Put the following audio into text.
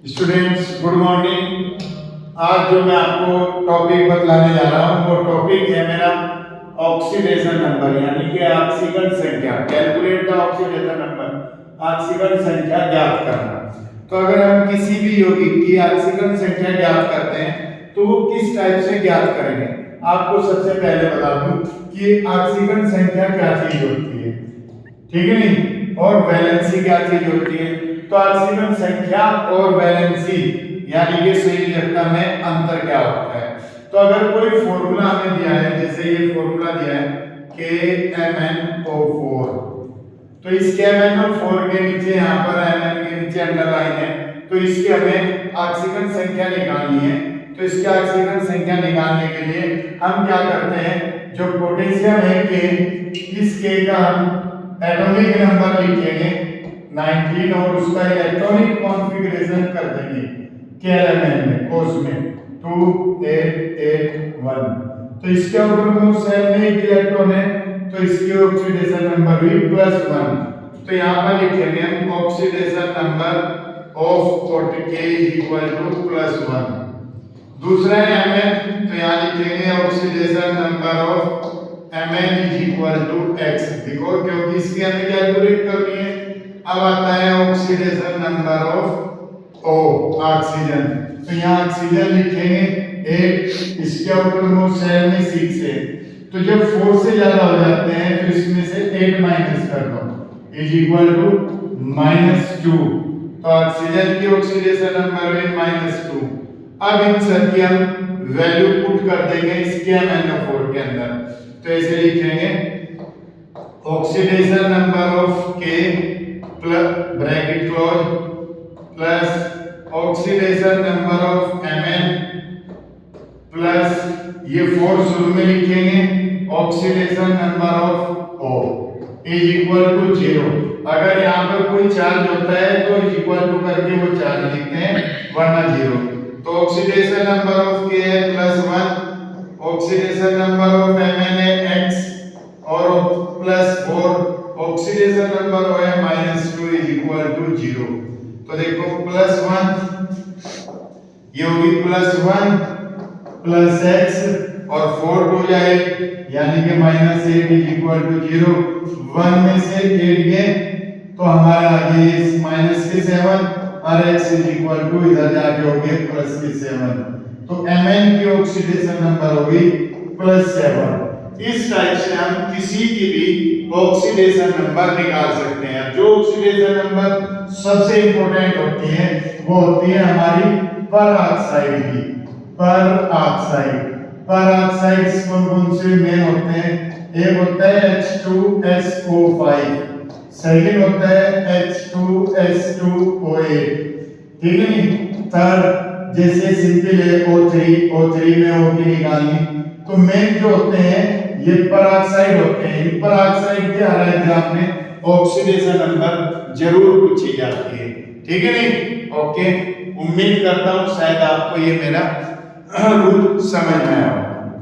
Students good morning. आज जो मैं आपको टॉपिक बतलाने जा रहा हूँ वो टॉपिक है मेरा ऑक्सीडेशन नंबर, यानी कि ऑक्सीजन संख्या। Calculate the oxidation number, oxygen संख्या ज्ञात करना। तो अगर हम किसी भी यौगिक की ऑक्सीजन संख्या ज्ञात करते हैं तो वो किस टाइप से ज्ञात करेंगे। आपको सबसे पहले बता दूं कि ऑक्सीजन संख्या क्या चीज होती है, ठीक है नहीं, और वैलेंसी क्या चीज होती है। तो ऑक्सीजन संख्या और वैलेंसी यानी कि संयोजकता में अंतर क्या होता है। तो अगर कोई फॉर्मूला हमें दिया है, जैसे ये फॉर्मूला दिया है KMnO4, तो इस KMnO4 के नीचे यहाँ पर Mn के नीचे अंडरलाइन है, तो इसकी हमें ऑक्सीजन संख्या निकालनी है। तो इसकी ऑक्सीजन संख्या निकालने के लिए हम क्या करते हैं, जो पोटेशियम है K, इस K का हम एटॉमिक नंबर लिखेंगे 19 और उसका इलेक्ट्रॉनिक कॉन्फ़िगरेशन कर देंगे KLMN में, कोष में 2881। तो इसके ऊपर में सेल में एक इलेक्ट्रॉन है, तो इसकी ऑक्सीडेशन नंबर भी +1। तो यहाँ पर लिखेंगे हम ऑक्सीडेशन नंबर ऑफ K +1। दूसरा है Mn, तो यहाँ लिखेंगे oxidation number of Mn X। देखो क्योंकि इसकी हमें कैलकुलेट करनी है। अब आता है oxidation number of O, oxygen. तो यहाँ ऑक्सीजन लिखेंगे 8, इसके ऊपर में सेल में 6 है, तो जब 4 से ज्यादा हो जाते हैं तो इसमें से 8 माइनस कर दो -2। तो ऑक्सीजन की ऑक्सीडेशन नंबर है -2। अब इन सब की हम वैल्यू पुट कर देंगे इस KMnO4 के अंदर। तो ऐसे लिखेंगे oxidation number of K bracket close plus oxidation number of Mn plus ये 4 शुरू में लिखेंगे ऑक्सीडेशन नंबर ऑफ O = 0। अगर यहाँ पर कोई चार्ज होता है तो इक्वल टू करके वो चार्ज लिखते हैं, वरना 0। तो ऑक्सीडेशन नंबर ऑफ K है +1, ऑक्सीडेशन नंबर ऑफ Mn है X और +4, ऑक्सीडेशन नंबर हो है -2 = 0। तो देखो +1 ये होगी +1 +x और 4 हो जाए यानी कि -8 = 0। 1 में से 8 गए तो हमारा आगे -7 और x इधर जाके हो गए +7। तो Mn की ऑक्सीडेशन नंबर होगी +7। इस टाइप से हम किसी की भी ऑक्सीडेशन नंबर निकाल सकते हैं। जो ऑक्सीडेशन नंबर सबसे इंपॉर्टेंट होती है वो होती है हमारी पर ऑक्साइड की। पर ऑक्साइड्स कौन से मेन होते हैं, एक होता है H2SO5, सेकंड होता है H2S2O8, ठीक है नी। थर्ड जैसे सिंपल है O3 में O की निकालनी। तो मेन जो होते हैं ये पराऑक्साइड होते हैं। इन पराऑक्साइड के हर एग्जाम में ऑक्सीडेशन नंबर जरूर पूछी जाती है, ठीक है नहीं। ओके, उम्मीद करता हूं शायद आपको ये मेरा रूल समझ में आया।